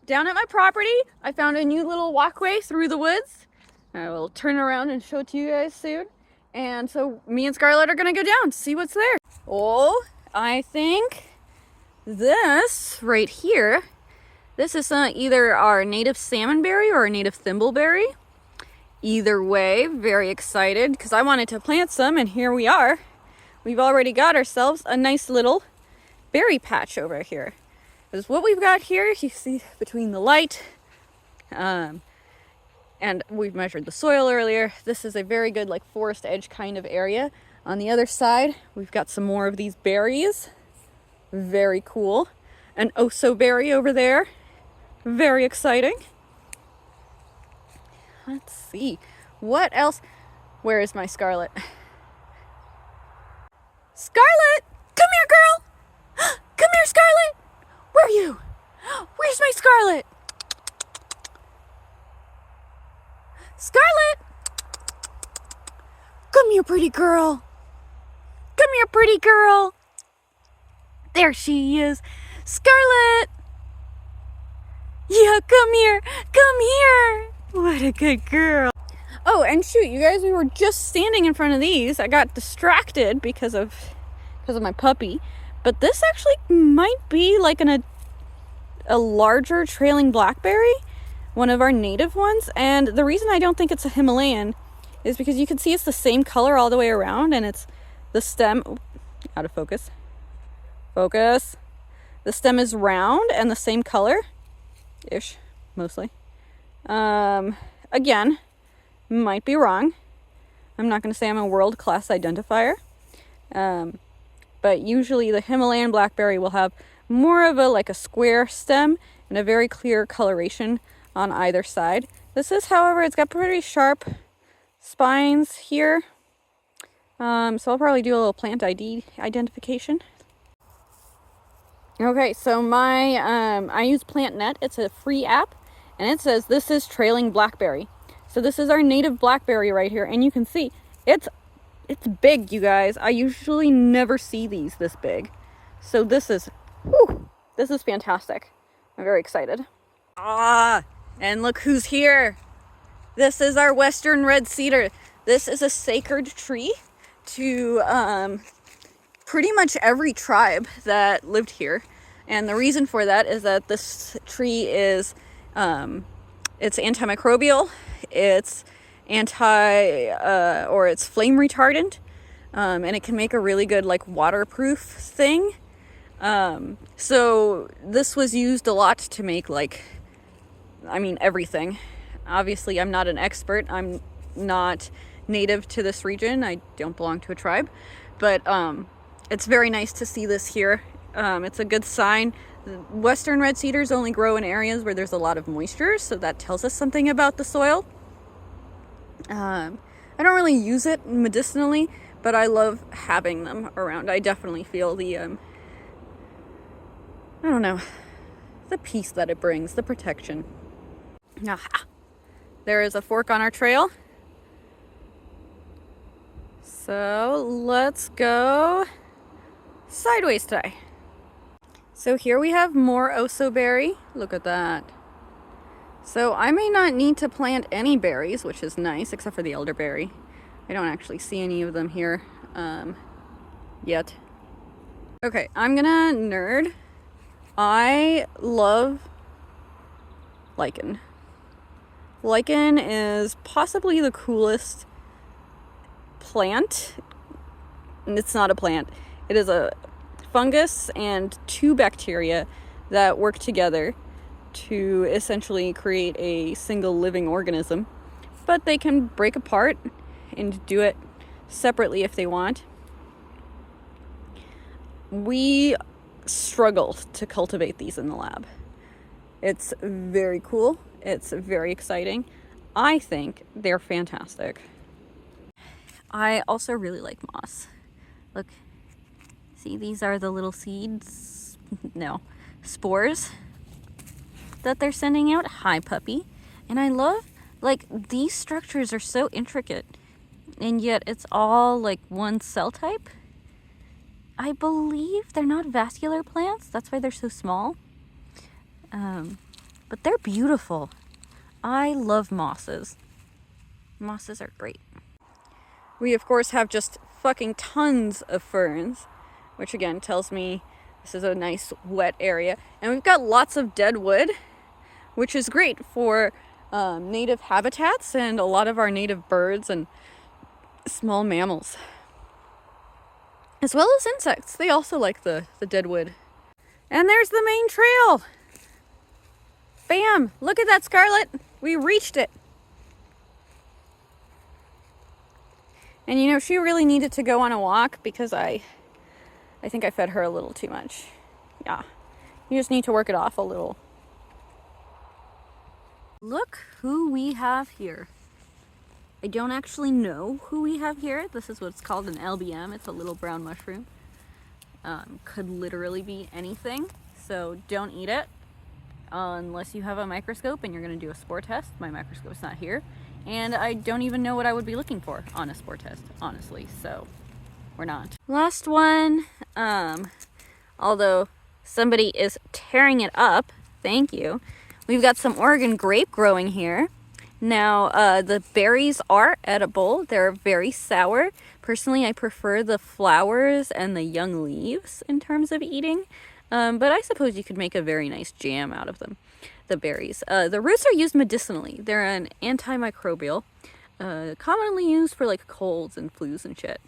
down at my property, I found a new little walkway through the woods. I will turn around and show it to you guys soon. And so me and Scarlett are gonna go down, see what's there. Oh, I think this right here, this is either our native salmonberry or our native thimbleberry. Either way, very excited because I wanted to plant some, and here we are. We've already got ourselves a nice little berry patch over here. Because what we've got here, you see between the light, and we've measured the soil earlier. This is a very good like forest edge kind of area. On the other side, we've got some more of these berries. Very cool. An oso berry over there. Very exciting. Let's see. What else? Where is my Scarlett? Scarlett! Come here, girl! Come here, Scarlett! Where are you? Where's my Scarlett? Scarlett! Come here, pretty girl. Come here, pretty girl. There she is. Scarlett! Yeah, come here. Come here. What a good girl. Oh, and shoot, you guys, we were just standing in front of these. I got distracted because of my puppy. But this actually might be like a larger trailing blackberry, one of our native ones. And the reason I don't think it's a Himalayan is because you can see it's the same color all the way around, and it's the stem, out of focus. Focus. The stem is round and the same color-ish, mostly. Again, might be wrong. I'm not going to say I'm a world-class identifier. But usually the Himalayan blackberry will have more of a square stem and a very clear coloration on either side. This is, however, it's got pretty sharp spines here. So I'll probably do a little plant ID identification. Okay, so I use PlantNet. It's a free app, and it says this is trailing blackberry. So this is our native blackberry right here, and you can see it's big, you guys. I usually never see these this big. So this is fantastic. I'm very excited. And look who's here. This is our Western red cedar. This is a sacred tree to pretty much every tribe that lived here. And the reason for that is that this tree is, it's antimicrobial, it's it's flame retardant, and it can make a really good waterproof thing. So this was used a lot to make everything. Obviously, I'm not an expert. I'm not native to this region. I don't belong to a tribe, but it's very nice to see this here. It's a good sign. Western red cedars only grow in areas where there's a lot of moisture, so that tells us something about the soil. I don't really use it medicinally, but I love having them around. I definitely feel the, I don't know, the peace that it brings, the protection. Aha! There is a fork on our trail. So let's go sideways today. So here we have more oso berry. Look at that. So I may not need to plant any berries, which is nice, except for the elderberry. I don't actually see any of them here yet. Okay, I'm gonna nerd. I love lichen. Lichen is possibly the coolest plant. It's not a plant. It is a fungus and two bacteria that work together to essentially create a single living organism. But they can break apart and do it separately if they want. We struggle to cultivate these in the lab. It's very cool. It's very exciting. I think they're fantastic. I also really like moss. Look, see, these are the little seeds, no, spores that they're sending out. Hi, puppy. And I love, these structures are so intricate, and yet it's all one cell type. I believe they're not vascular plants. That's why they're so small. but they're beautiful. I love mosses. Mosses are great. We of course have just fucking tons of ferns, which again tells me this is a nice wet area. And we've got lots of dead wood, which is great for native habitats and a lot of our native birds and small mammals. As well as insects. They also like the dead wood. And there's the main trail. Bam! Look at that, Scarlet. We reached it. And you know, she really needed to go on a walk because I think I fed her a little too much. Yeah. You just need to work it off a little. Look who we have here. I don't actually know who we have here. This is what's called an LBM. It's a little brown mushroom. Could literally be anything, so don't eat it unless you have a microscope and you're going to do a spore test. My microscope's not here, and I don't even know what I would be looking for on a spore test, honestly, so we're not. Last one, although somebody is tearing it up, thank you. We've got some Oregon grape growing here. Now, the berries are edible. They're very sour. Personally, I prefer the flowers and the young leaves in terms of eating. But I suppose you could make a very nice jam out of them, the berries. The roots are used medicinally. They're an antimicrobial, commonly used for like colds and flus and shit.